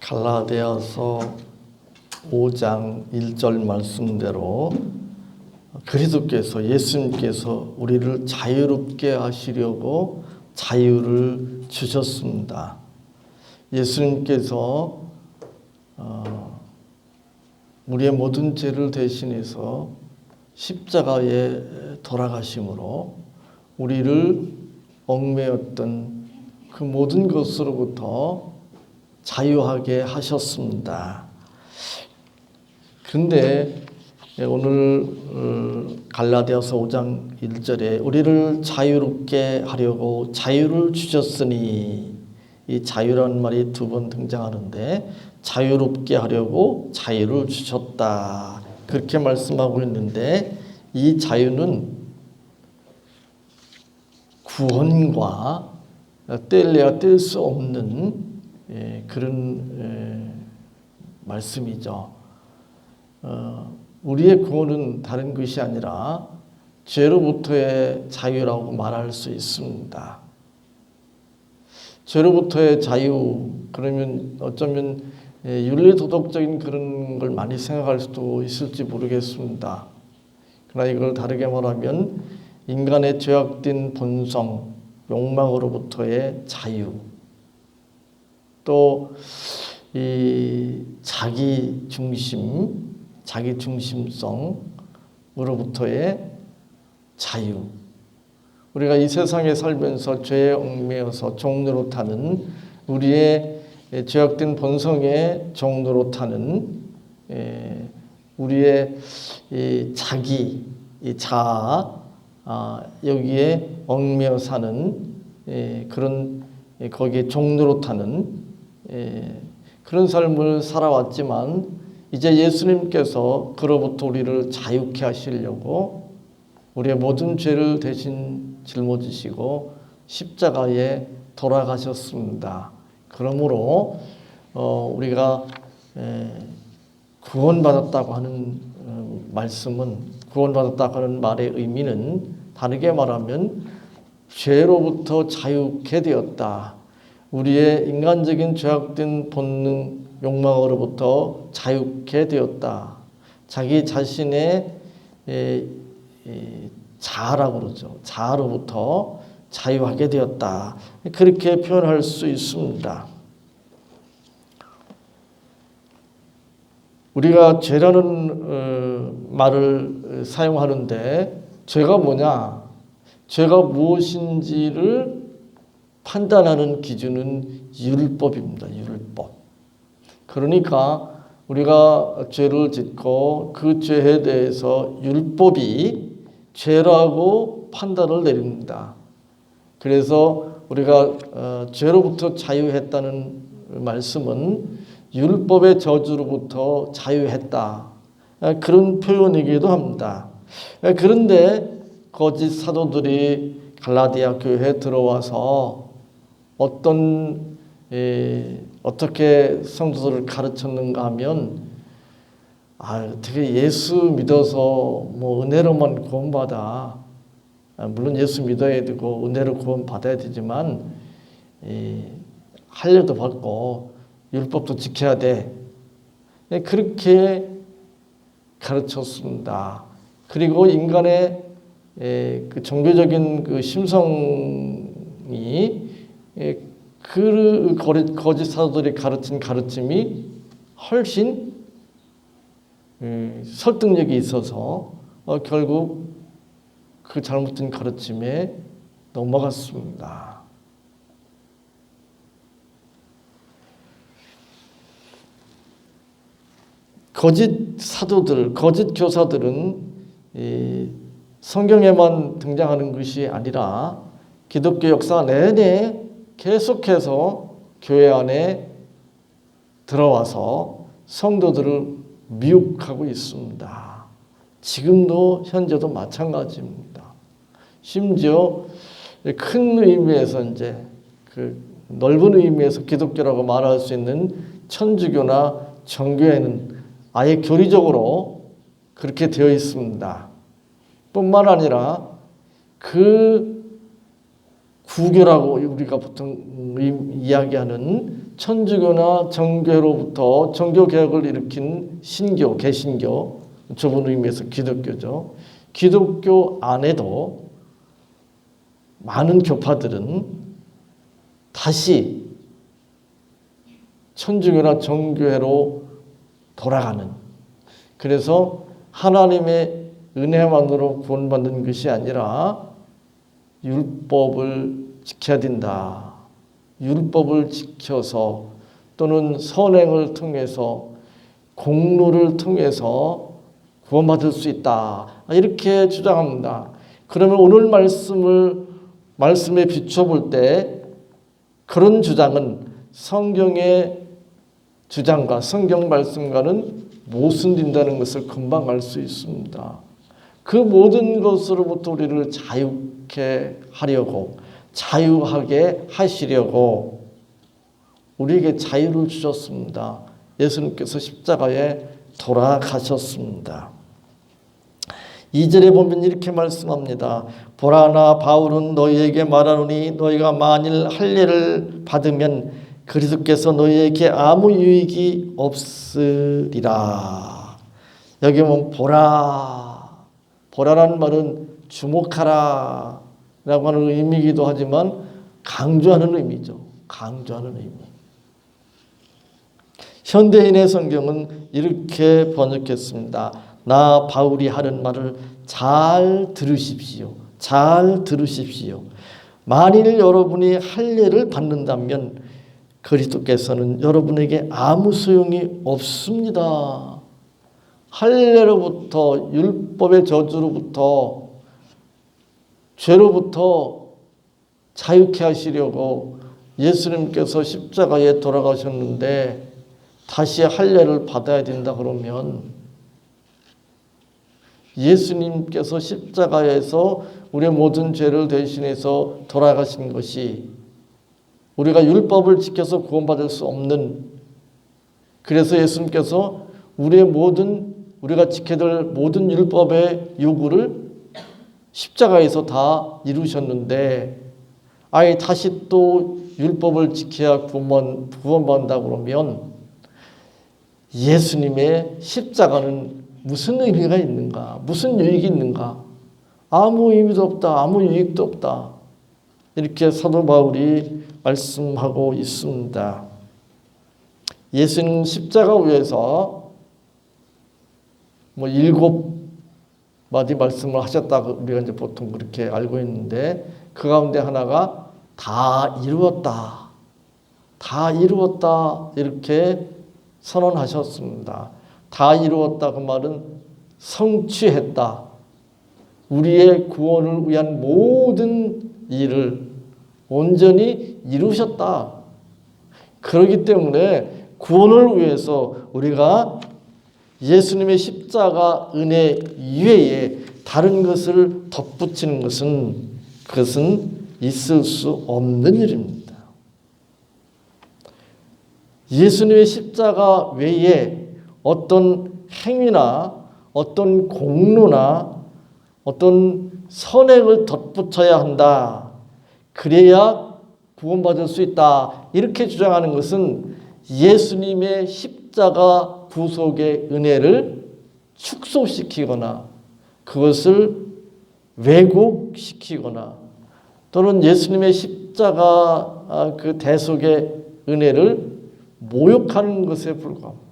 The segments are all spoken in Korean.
갈라디아서 5장 1절 말씀대로 그리스도께서 예수님께서 우리를 자유롭게 하시려고 자유를 주셨습니다. 예수님께서 우리의 모든 죄를 대신해서 십자가에 돌아가심으로 우리를 얽매였던 그 모든 것으로부터 자유하게 하셨습니다. 그런데 오늘 갈라디아서 5장 1절에 우리를 자유롭게 하려고 자유를 주셨으니, 이 자유라는 말이 두 번 등장하는데 자유롭게 하려고 자유를 주셨다, 그렇게 말씀하고 있는데, 이 자유는 구원과 뗄래야 뗄 수 없는 그런 말씀이죠. 우리의 구원은 다른 것이 아니라 죄로부터의 자유라고 말할 수 있습니다. 죄로부터의 자유, 그러면 어쩌면 윤리도덕적인 그런 걸 많이 생각할 수도 있을지 모르겠습니다. 그러나 이걸 다르게 말하면 인간의 죄악된 본성, 욕망으로부터의 자유, 또 이 자기 중심성으로부터의 자유. 우리가 이 세상에 살면서 죄에 얽매여서 종노릇하는, 우리의 죄악된 본성의 종노릇하는 우리의 자기, 자아, 여기에 얽매여 사는 그런, 거기에 종노릇하는 그런 삶을 살아왔지만, 이제 예수님께서 그로부터 우리를 자유케 하시려고 우리의 모든 죄를 대신 짊어지시고 십자가에 돌아가셨습니다. 그러므로 우리가 구원받았다고 하는 말씀은, 구원받았다고 하는 말의 의미는 다르게 말하면 죄로부터 자유케 되었다, 우리의 인간적인 죄악된 본능, 욕망으로부터 자유케 되었다, 자기 자신의 자아라고 그러죠. 자아로부터 자유하게 되었다, 그렇게 표현할 수 있습니다. 우리가 죄라는 말을 사용하는데, 죄가 뭐냐? 죄가 무엇인지를 판단하는 기준은 율법입니다. 율법. 그러니까 우리가 죄를 짓고 그 죄에 대해서 율법이 죄라고 판단을 내립니다. 그래서 우리가 죄로부터 자유했다는 말씀은 율법의 저주로부터 자유했다, 그런 표현이기도 합니다. 그런데 거짓 사도들이 갈라디아 교회에 들어와서 어떻게 성도들을 가르쳤는가 하면, 어떻게 예수 믿어서 뭐 은혜로만 구원받아, 물론 예수 믿어야 되고 은혜로 구원받아야 되지만 할례도 받고 율법도 지켜야 돼, 그렇게 가르쳤습니다. 그리고 인간의 그 종교적인 그 심성이 그 거짓 사도들이 가르친 가르침이 훨씬 설득력이 있어서 결국 그 잘못된 가르침에 넘어갔습니다. 거짓 사도들, 거짓 교사들은 성경에만 등장하는 것이 아니라 기독교 역사 내내 계속해서 교회 안에 들어와서 성도들을 미혹하고 있습니다. 지금도 현재도 마찬가지입니다. 심지어 큰 의미에서, 이제 그 넓은 의미에서 기독교라고 말할 수 있는 천주교나 정교회는 아예 교리적으로 그렇게 되어 있습니다. 뿐만 아니라 그 구교라고 우리가 보통 이야기하는 천주교나 정교로부터 정교개혁을 일으킨 신교, 개신교, 좁은 의미에서 기독교죠. 기독교 안에도 많은 교파들은 다시 천주교나 정교회로 돌아가는, 그래서 하나님의 은혜만으로 구원받는 것이 아니라 율법을 지켜야 된다. 율법을 지켜서 또는 선행을 통해서 공로를 통해서 구원받을 수 있다. 이렇게 주장합니다. 그러면 오늘 말씀에 비춰볼 때 그런 주장은 성경의 주장과 성경 말씀과는 모순된다는 것을 금방 알 수 있습니다. 그 모든 것으로부터 우리를 자유케 하려고, 자유하게 하시려고 우리에게 자유를 주셨습니다. 예수님께서 십자가에 돌아가셨습니다. 2절에 보면 이렇게 말씀합니다. 보라, 나 바울은 너희에게 말하노니 너희가 만일 할례를 받으면 그리스도께서 너희에게 아무 유익이 없으리라. 여기 보면 보라라는 말은 주목하라 라고 하는 의미이기도 하지만 강조하는 의미죠. 강조하는 의미. 현대인의 성경은 이렇게 번역했습니다. 나 바울이 하는 말을 잘 들으십시오. 잘 들으십시오. 만일 여러분이 할례를 받는다면 그리스도께서는 여러분에게 아무 소용이 없습니다. 할례로부터, 율법의 저주로부터, 죄로부터 자유케 하시려고 예수님께서 십자가에 돌아가셨는데 다시 할례를 받아야 된다 그러면 예수님께서 십자가에서 우리의 모든 죄를 대신해서 돌아가신 것이 우리가 율법을 지켜서 구원받을 수 없는, 그래서 예수님께서 우리가 지켜야 될 모든 율법의 요구를 십자가에서 다 이루셨는데 아예 다시 또 율법을 지켜야 구원받는다 그러면 예수님의 십자가는 무슨 의미가 있는가? 무슨 유익이 있는가? 아무 의미도 없다. 아무 유익도 없다. 이렇게 사도 바울이 말씀하고 있습니다. 예수님 십자가 위에서 7마디 말씀을 하셨다고 우리가 이제 보통 그렇게 알고 있는데 그 가운데 하나가 다 이루었다. 다 이루었다. 이렇게 선언하셨습니다. 다 이루었다 그 말은 성취했다. 우리의 구원을 위한 모든 일을 온전히 이루셨다. 그렇기 때문에 구원을 위해서 우리가 예수님의 십자가 은혜 이외에 다른 것을 덧붙이는 그것은 있을 수 없는 일입니다. 예수님의 십자가 외에 어떤 행위나 어떤 공로나 어떤 선행을 덧붙여야 한다. 그래야 구원받을 수 있다. 이렇게 주장하는 것은 예수님의 십자가 구속의 은혜를 축소시키거나 그것을 왜곡시키거나 또는 예수님의 십자가 그 대속의 은혜를 모욕하는 것에 불과합니다.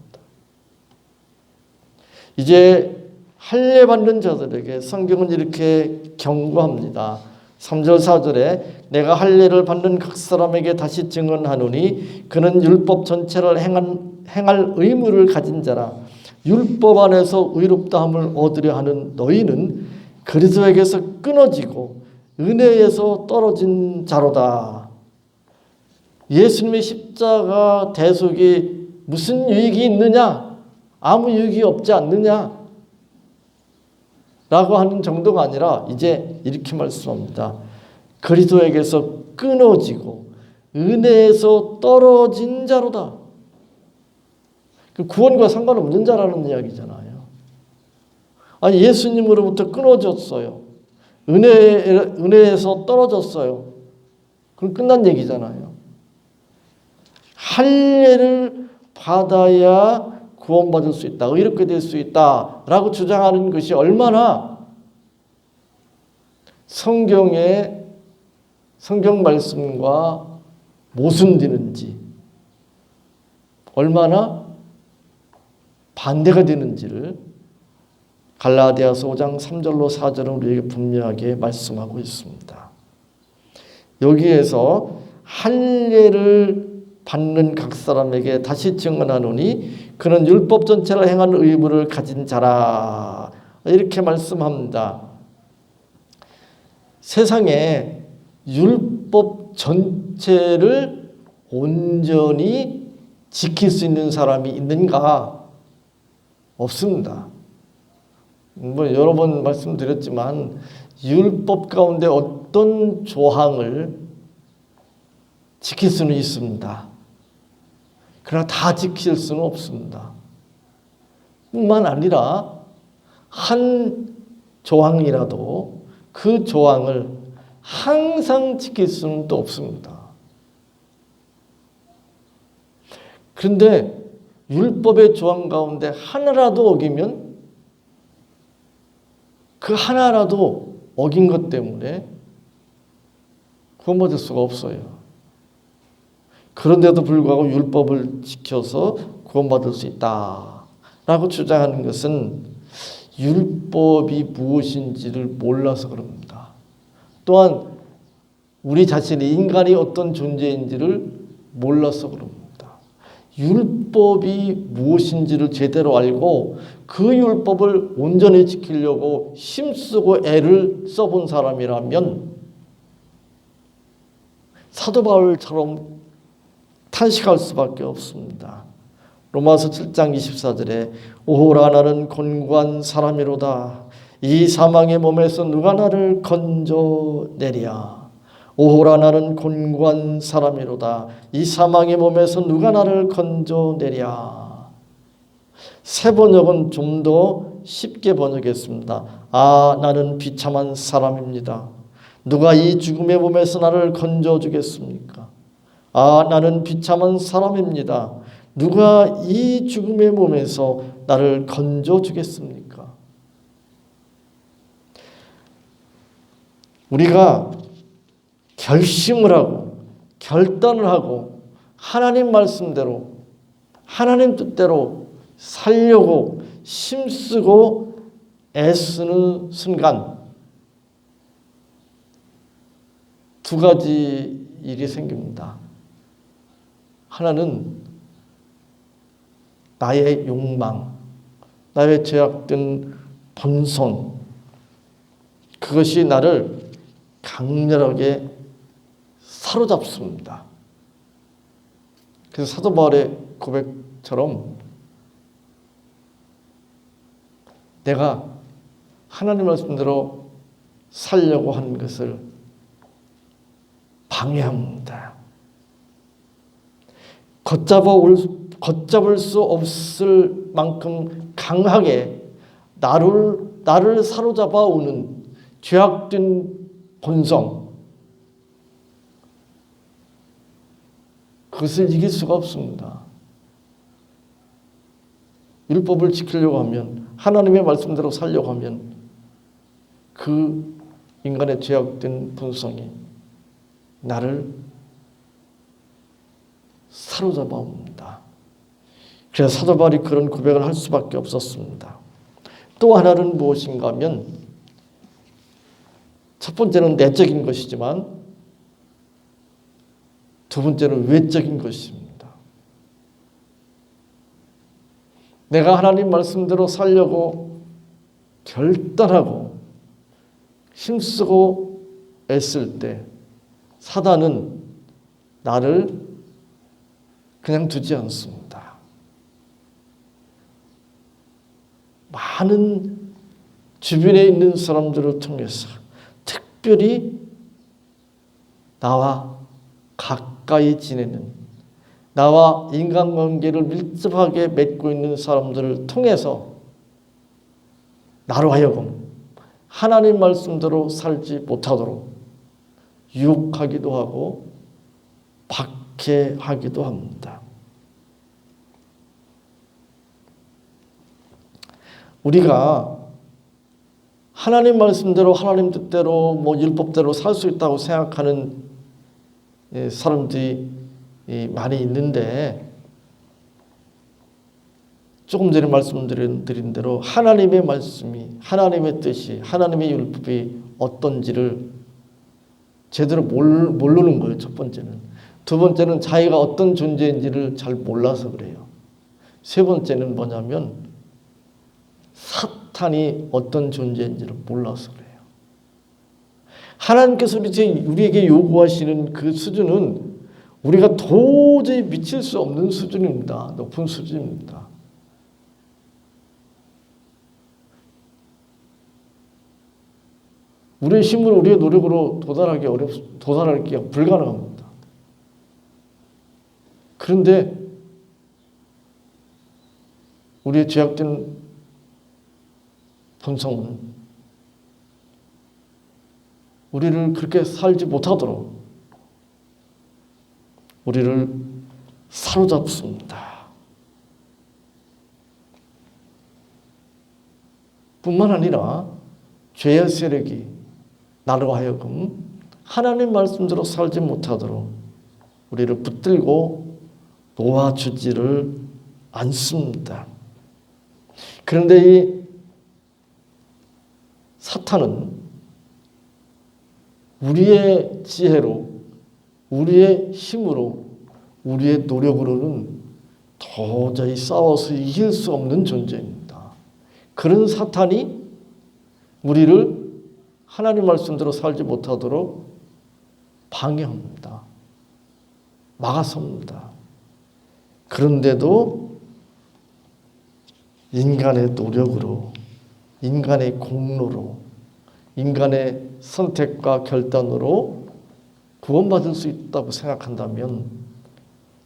이제 할례 받는 자들에게 성경은 이렇게 경고합니다. 3절 4절에 내가 할례를 받는 각 사람에게 다시 증언하노니 그는 율법 전체를 행할 의무를 가진 자라. 율법 안에서 의롭다함을 얻으려 하는 너희는 그리스도에게서 끊어지고 은혜에서 떨어진 자로다. 예수님의 십자가 대속이 무슨 유익이 있느냐? 아무 유익이 없지 않느냐? 라고 하는 정도가 아니라 이제 이렇게 말씀합니다. 그리스도에게서 끊어지고 은혜에서 떨어진 자로다. 구원과 상관없는 자라는 이야기잖아요. 아니 예수님으로부터 끊어졌어요. 은혜에서 떨어졌어요. 그럼 끝난 얘기잖아요. 할례를 받아야 구원받을 수 있다, 의롭게 될 수 있다라고 주장하는 것이 얼마나 성경의 성경 말씀과 모순되는지, 얼마나 반대가 되는지를 갈라디아서 5장 3절로 4절은 우리에게 분명하게 말씀하고 있습니다. 여기에서 할례를 받는 각 사람에게 다시 증언하노니 그는 율법 전체를 행하는 의무를 가진 자라, 이렇게 말씀합니다. 세상에 율법 전체를 온전히 지킬 수 있는 사람이 있는가? 없습니다. 여러 번 말씀드렸지만 율법 가운데 어떤 조항을 지킬 수는 있습니다. 그러나 다 지킬 수는 없습니다. 뿐만 아니라 한 조항이라도 그 조항을 항상 지킬 수는 또 없습니다. 그런데 율법의 조항 가운데 하나라도 어기면 그 하나라도 어긴 것 때문에 구원받을 수가 없어요. 그런데도 불구하고 율법을 지켜서 구원받을 수 있다라고 주장하는 것은 율법이 무엇인지를 몰라서 그럽니다. 또한 우리 자신이 인간이 어떤 존재인지를 몰라서 그럽니다. 율법이 무엇인지를 제대로 알고 그 율법을 온전히 지키려고 힘쓰고 애를 써본 사람이라면 사도 바울처럼 탄식할 수밖에 없습니다. 로마서 7장 24절에 오호라 나는 곤고한 사람이로다. 이 사망의 몸에서 누가 나를 건져내랴. 오호라 나는 곤고한 사람이로다. 이 사망의 몸에서 누가 나를 건져내랴. 새 번역은 좀 더 쉽게 번역했습니다. 아, 나는 비참한 사람입니다. 누가 이 죽음의 몸에서 나를 건져주겠습니까? 아, 나는 비참한 사람입니다. 누가 이 죽음의 몸에서 나를 건져주겠습니까? 우리가 결심을 하고 결단을 하고 하나님 말씀대로 하나님 뜻대로 살려고 힘쓰고 애쓰는 순간 두 가지 일이 생깁니다. 하나는 나의 욕망, 나의 죄악된 본성, 그것이 나를 강렬하게 사로잡습니다. 그래서 사도 바울의 고백처럼 내가 하나님 말씀대로 살려고 하는 것을 방해합니다. 걷잡을 수 없을 만큼 강하게 나를 사로잡아 오는 죄악된 본성, 그것을 이길 수가 없습니다. 율법을 지키려고 하면, 하나님의 말씀대로 살려고 하면 그 인간의 죄악된 본성이 나를 사로잡아 옵니다. 그래서 사도 바울이 그런 고백을 할 수밖에 없었습니다. 또 하나는 무엇인가 하면, 첫 번째는 내적인 것이지만 두 번째는 외적인 것입니다. 내가 하나님 말씀대로 살려고 결단하고 힘쓰고 애쓸 때 사단은 나를 그냥 두지 않습니다. 많은 주변에 있는 사람들을 통해서 특별히 나와 가까이 지내는, 나와 인간관계를 밀접하게 맺고 있는 사람들을 통해서 나로 하여금 하나님 말씀대로 살지 못하도록 유혹하기도 하고 박해하기도 합니다. 우리가 하나님 말씀대로 하나님 뜻대로 율법대로 살 수 있다고 생각하는 사람들이 많이 있는데, 조금 전에 말씀드린 대로 하나님의 말씀이, 하나님의 뜻이, 하나님의 율법이 어떤지를 제대로 모르는 거예요. 첫 번째는. 두 번째는 자기가 어떤 존재인지를 잘 몰라서 그래요. 세 번째는 뭐냐면 사탄이 어떤 존재인지를 몰라서 그래요. 하나님께서 우리에게 요구하시는 그 수준은 우리가 도저히 미칠 수 없는 수준입니다. 높은 수준입니다. 우리의 힘으로, 우리의 노력으로 도달하기가 불가능합니다. 그런데 우리의 죄악된 본성은 우리를 그렇게 살지 못하도록 우리를 사로잡습니다. 뿐만 아니라 죄의 세력이 나로 하여금 하나님 말씀대로 살지 못하도록 우리를 붙들고 놓아주지를 않습니다. 그런데 이 사탄은 우리의 지혜로, 우리의 힘으로, 우리의 노력으로는 도저히 싸워서 이길 수 없는 존재입니다. 그런 사탄이 우리를 하나님 말씀대로 살지 못하도록 방해합니다. 막아섭니다. 그런데도 인간의 노력으로, 인간의 공로로, 인간의 선택과 결단으로 구원받을 수 있다고 생각한다면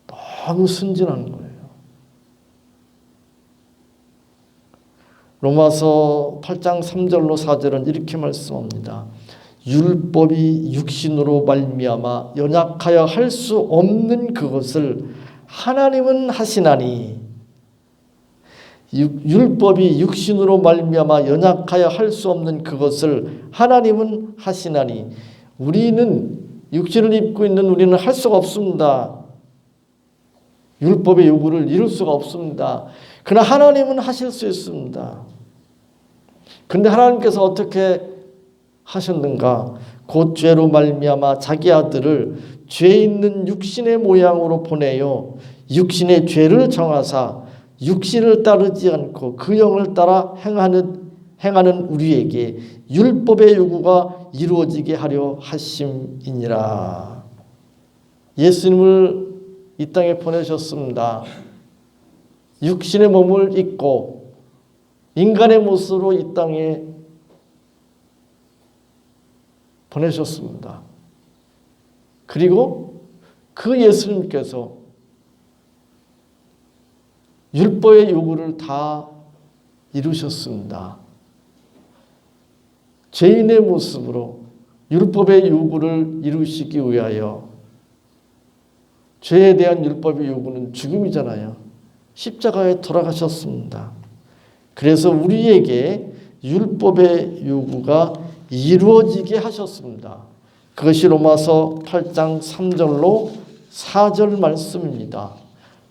너무 순진한 거예요. 로마서 8장 3절로 4절은 이렇게 말씀합니다. 율법이 육신으로 말미암아 연약하여 할 수 없는 그것을 하나님은 하시나니, 율법이 육신으로 말미암아 연약하여 할 수 없는 그것을 하나님은 하시나니, 우리는 육신을 입고 있는 우리는 할 수가 없습니다. 율법의 요구를 이룰 수가 없습니다. 그러나 하나님은 하실 수 있습니다. 그런데 하나님께서 어떻게 하셨는가? 곧 죄로 말미암아 자기 아들을 죄 있는 육신의 모양으로 보내요 육신의 죄를 정하사 육신을 따르지 않고 그 영을 따라 행하는 우리에게 율법의 요구가 이루어지게 하려 하심이니라. 예수님을 이 땅에 보내셨습니다. 육신의 몸을 입고 인간의 모습으로 이 땅에 보내셨습니다. 그리고 그 예수님께서 율법의 요구를 다 이루셨습니다. 죄인의 모습으로 율법의 요구를 이루시기 위하여, 죄에 대한 율법의 요구는 죽음이잖아요. 십자가에 돌아가셨습니다. 그래서 우리에게 율법의 요구가 이루어지게 하셨습니다. 그것이 로마서 8장 3절로 4절 말씀입니다.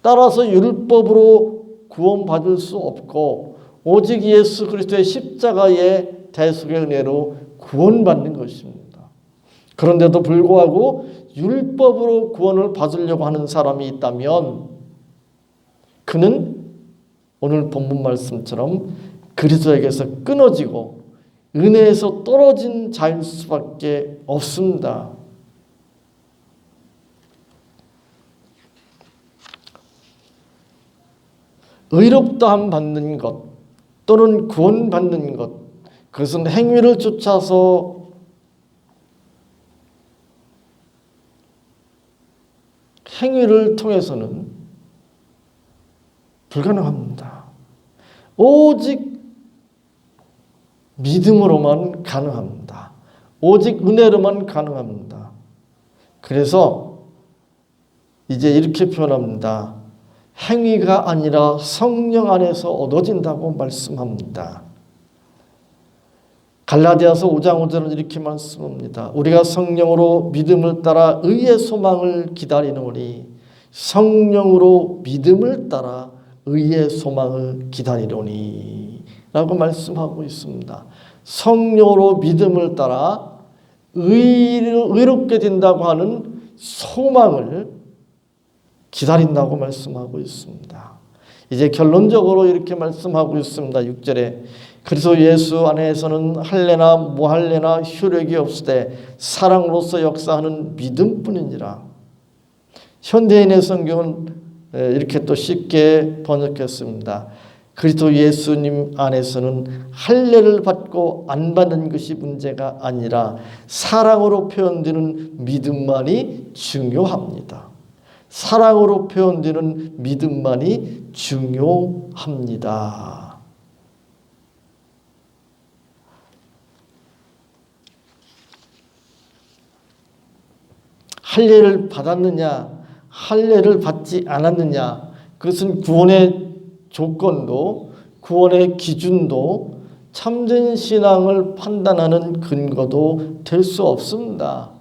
따라서 율법으로 구원받을 수 없고 오직 예수 그리스도의 십자가의 대속의 은혜로 구원받는 것입니다. 그런데도 불구하고 율법으로 구원을 받으려고 하는 사람이 있다면 그는 오늘 본문 말씀처럼 그리스도에게서 끊어지고 은혜에서 떨어진 자일 수밖에 없습니다. 의롭다함 받는 것 또는 구원받는 것, 그것은 행위를 쫓아서 행위를 통해서는 불가능합니다. 오직 믿음으로만 가능합니다. 오직 은혜로만 가능합니다. 그래서 이제 이렇게 표현합니다. 행위가 아니라 성령 안에서 얻어진다고 말씀합니다. 갈라디아서 5장 5절은 이렇게 말씀합니다. 우리가 성령으로 믿음을 따라 의의 소망을 기다리노니 성령으로 믿음을 따라 의의 소망을 기다리노니 라고 말씀하고 있습니다. 성령으로 믿음을 따라 의롭게 된다고 하는 소망을 기다린다고 말씀하고 있습니다. 이제 결론적으로 이렇게 말씀하고 있습니다. 6절에 그리스도 예수 안에서는 할례나 무할례나 효력이 없으되 사랑으로서 역사하는 믿음뿐이니라. 현대인의 성경은 이렇게 또 쉽게 번역했습니다. 그리스도 예수님 안에서는 할례를 받고 안 받는 것이 문제가 아니라 사랑으로 표현되는 믿음만이 중요합니다. 사랑으로 표현되는 믿음만이 중요합니다. 할례를 받았느냐, 할례를 받지 않았느냐, 그것은 구원의 조건도 구원의 기준도 참된 신앙을 판단하는 근거도 될 수 없습니다.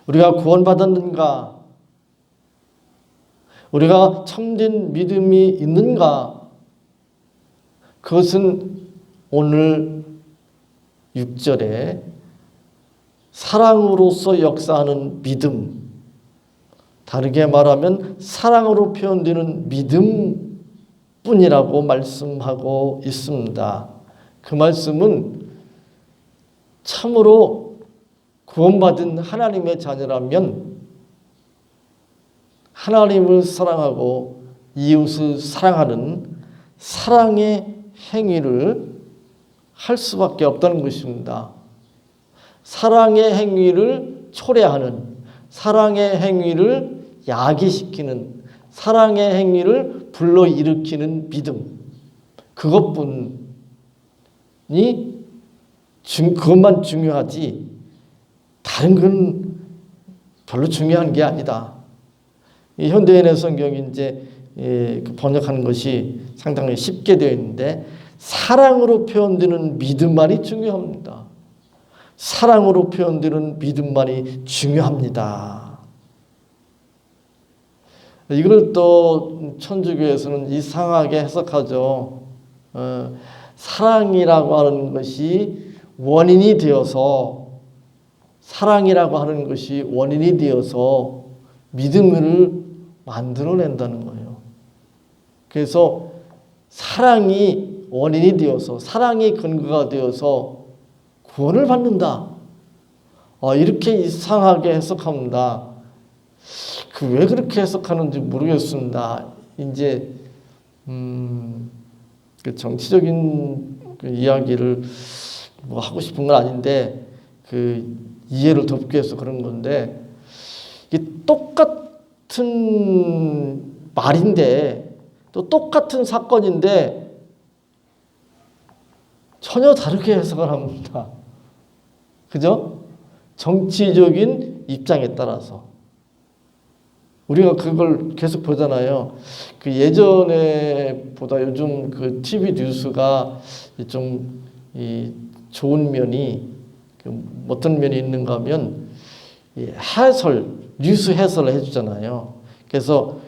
우리가 구원받았는가? 우리가 참된 믿음이 있는가? 그것은 오늘 6절에 사랑으로서 역사하는 믿음, 다르게 말하면 사랑으로 표현되는 믿음뿐이라고 말씀하고 있습니다. 그 말씀은 참으로 구원받은 하나님의 자녀라면 하나님을 사랑하고 이웃을 사랑하는 사랑의 행위를 할 수밖에 없다는 것입니다. 사랑의 행위를 초래하는, 사랑의 행위를 야기시키는, 사랑의 행위를 불러일으키는 믿음, 그것만 중요하지 다른 건 별로 중요한 게 아니다. 이 현대인의 성경이 이제 번역하는 것이 상당히 쉽게 되어 있는데 사랑으로 표현되는 믿음만이 중요합니다. 사랑으로 표현되는 믿음만이 중요합니다. 이걸 또 천주교에서는 이상하게 해석하죠. 사랑이라고 하는 것이 원인이 되어서 사랑이라고 하는 것이 원인이 되어서 믿음을 만들어낸다는 거예요. 그래서 사랑이 원인이 되어서 사랑이 근거가 되어서 구원을 받는다. 이렇게 이상하게 해석합니다. 왜 그렇게 해석하는지 모르겠습니다. 이제 그 정치적인 그 이야기를 뭐 하고 싶은 건 아닌데 그 이해를 돕기 위해서 그런 건데 이게 똑같은 말인데 또 똑같은 사건인데 전혀 다르게 해석을 합니다. 그죠? 정치적인 입장에 따라서 우리가 그걸 계속 보잖아요. 그 예전에 보다 요즘 그 TV 뉴스가 좀 좋은 면이 어떤 면이 있는가 하면 뉴스 해설을 해주잖아요. 그래서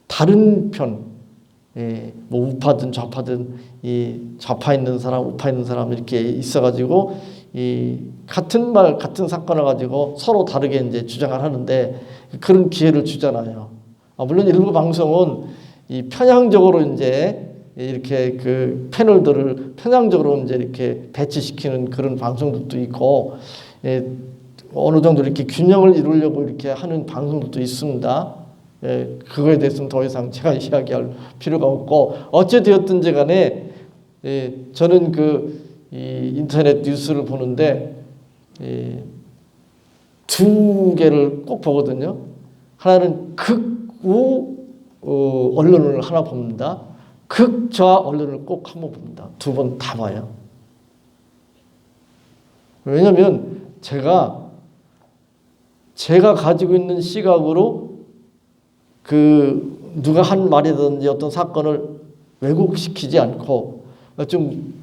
다른 편, 뭐 우파든 좌파든 좌파 있는 사람, 우파 있는 사람 이렇게 있어가지고 같은 말, 같은 사건을 가지고 서로 다르게 이제 주장을 하는데 그런 기회를 주잖아요. 물론 일부 방송은 편향적으로 이제 이렇게 그 패널들을 편향적으로 이제 이렇게 배치시키는 그런 방송들도 있고, 어느 정도 이렇게 균형을 이루려고 이렇게 하는 방송들도 있습니다. 그거에 대해서는 더 이상 제가 이야기할 필요가 없고, 어찌되었든지 간에 저는 이 인터넷 뉴스를 보는데 두 개를 꼭 보거든요. 하나는 극우 언론을 하나 봅니다. 극좌 언론을 꼭 한번 봅니다. 두 번 다 봐요. 왜냐하면 제가 가지고 있는 시각으로 그 누가 한 말이든지 어떤 사건을 왜곡시키지 않고 좀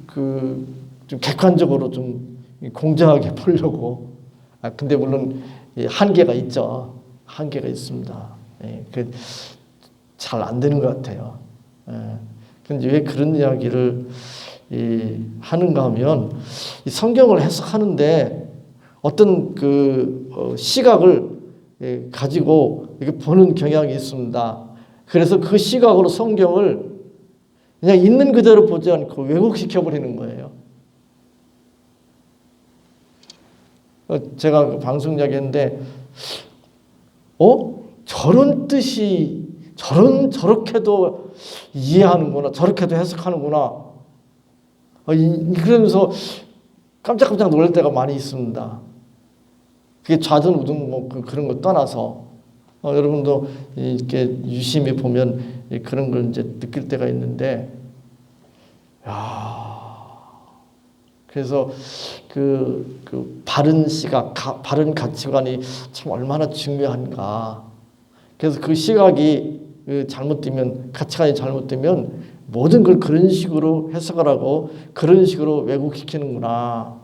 객관적으로 좀 공정하게 보려고. 근데 물론 한계가 있죠. 한계가 있습니다. 잘 안 되는 것 같아요. 근데 왜 그런 이야기를 하는가 하면 이 성경을 해석하는데 어떤 시각을 가지고 이렇게 보는 경향이 있습니다. 그래서 그 시각으로 성경을 그냥 있는 그대로 보지 않고 왜곡시켜 버리는 거예요. 제가 방송 이야기했는데 저런 뜻이 저렇게도 이해하는구나, 저렇게도 해석하는구나. 그러면서 깜짝깜짝 놀랄 때가 많이 있습니다. 그게 좌전우등 뭐 그런 거 떠나서 여러분도 이렇게 유심히 보면 그런 걸 이제 느낄 때가 있는데, 그래서 그 바른 시각, 바른 가치관이 참 얼마나 중요한가. 그래서 그 시각이 잘못되면, 가치관이 잘못되면 모든 걸 그런 식으로 해석을 하고 그런 식으로 왜곡시키는구나.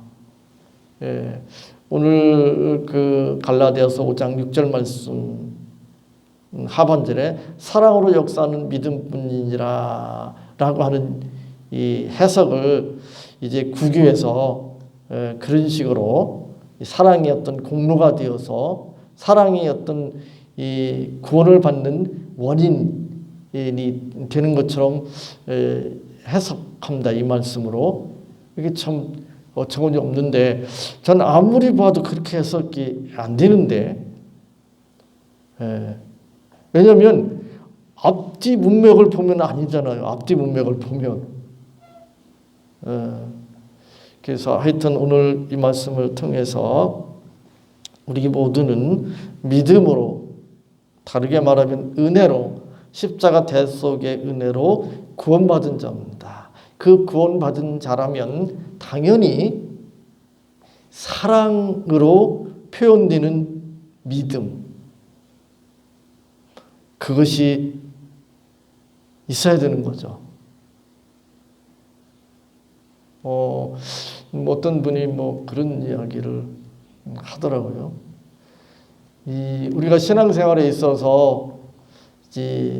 오늘 갈라디아서 5장 6절 말씀 하반절에 사랑으로 역사하는 믿음뿐이니라 라고 하는 이 해석을 이제 구교에서 그런 식으로 사랑이 어떤 공로가 되어서 사랑이 어떤 이 구원을 받는 원인이 되는 것처럼 해석합니다. 이 말씀으로. 이게 참 어처구니 없는데, 저는 아무리 봐도 그렇게 해석이 안 되는데, 왜냐하면 앞뒤 문맥을 보면 아니잖아요. 앞뒤 문맥을 보면. 그래서 하여튼 오늘 이 말씀을 통해서 우리 모두는 믿음으로, 다르게 말하면 은혜로, 십자가 대속의 은혜로 구원받은 자입니다. 그 구원받은 자라면 당연히 사랑으로 표현되는 믿음, 그것이 있어야 되는 거죠. 어떤 분이 그런 이야기를 하더라고요. 우리가 신앙생활에 있어서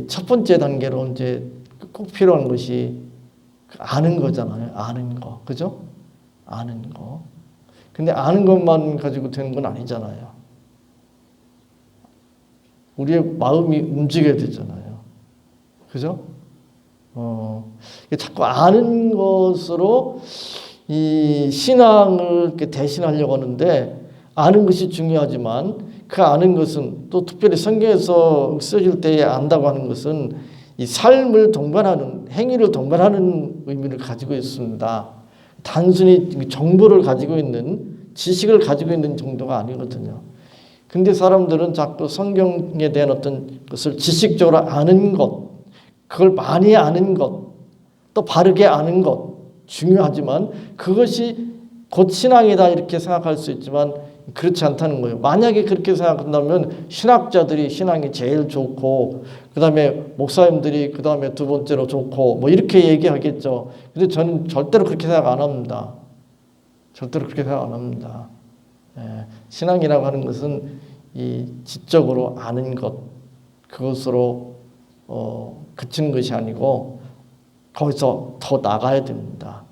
첫 번째 단계로 이제 꼭 필요한 것이 아는 거잖아요. 아는 거. 그죠? 아는 거. 근데 아는 것만 가지고 되는 건 아니잖아요. 우리의 마음이 움직여야 되잖아요. 그죠? 자꾸 아는 것으로 이 신앙을 이렇게 대신하려고 하는데, 아는 것이 중요하지만 그 아는 것은, 또 특별히 성경에서 쓰여질 때에 안다고 하는 것은 이 삶을 동반하는, 행위를 동반하는 의미를 가지고 있습니다. 단순히 정보를 가지고 있는, 지식을 가지고 있는 정도가 아니거든요. 근데 사람들은 자꾸 성경에 대한 어떤 것을 지식적으로 아는 것, 그걸 많이 아는 것, 또 바르게 아는 것 중요하지만 그것이 곧 신앙이다 이렇게 생각할 수 있지만 그렇지 않다는 거예요. 만약에 그렇게 생각한다면 신학자들이 신앙이 제일 좋고, 그 다음에 목사님들이 그 다음에 두 번째로 좋고 이렇게 얘기하겠죠. 근데 저는 절대로 그렇게 생각 안 합니다. 절대로 그렇게 생각 안 합니다. 신앙이라고 하는 것은 이 지적으로 아는 것, 그것으로 그치는 것이 아니고 거기서 더 나가야 됩니다.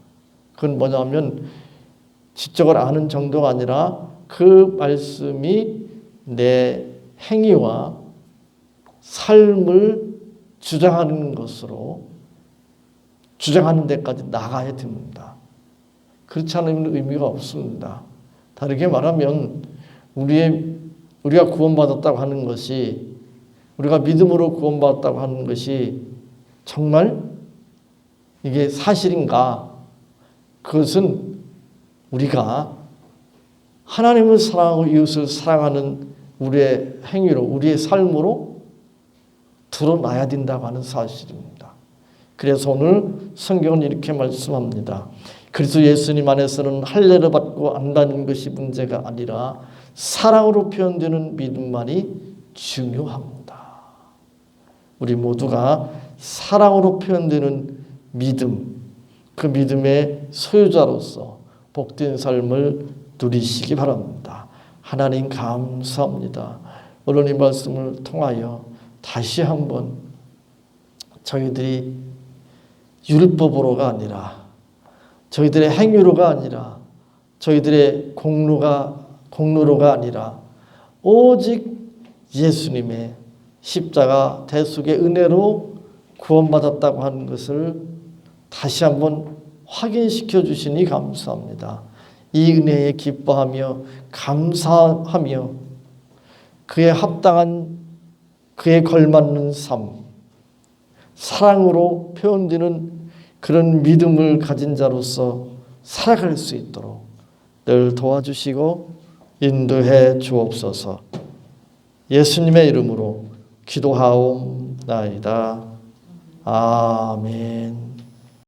그건 뭐냐면 지적으로 아는 정도가 아니라 그 말씀이 내 행위와 삶을 주장하는 것으로, 주장하는 데까지 나가야 됩니다. 그렇지 않으면 의미가 없습니다. 다르게 말하면 우리가 구원받았다고 하는 것이, 우리가 믿음으로 구원받았다고 하는 것이 정말 이게 사실인가? 그것은 우리가 하나님을 사랑하고 이웃을 사랑하는 우리의 행위로, 우리의 삶으로 드러나야 된다고 하는 사실입니다. 그래서 오늘 성경은 이렇게 말씀합니다. 그래서 예수님 안에서는 할례를 받고 안다는 것이 문제가 아니라 사랑으로 표현되는 믿음만이 중요합니다. 우리 모두가 사랑으로 표현되는 믿음, 그 믿음의 소유자로서 복된 삶을 누리시기 바랍니다. 하나님 감사합니다. 오늘 이 말씀을 통하여 다시 한번 저희들이 율법으로가 아니라, 저희들의 행위로가 아니라, 저희들의 공로로가 아니라 오직 예수님의 십자가 대속의 은혜로 구원받았다고 하는 것을 다시 한번 확인시켜 주시니 감사합니다. 이 은혜에 기뻐하며 감사하며 그에 합당한, 그에 걸맞는 삶, 사랑으로 표현되는 그런 믿음을 가진 자로서 살아갈 수 있도록 늘 도와주시고 인도해 주옵소서. 예수님의 이름으로 기도하옵나이다. 아멘.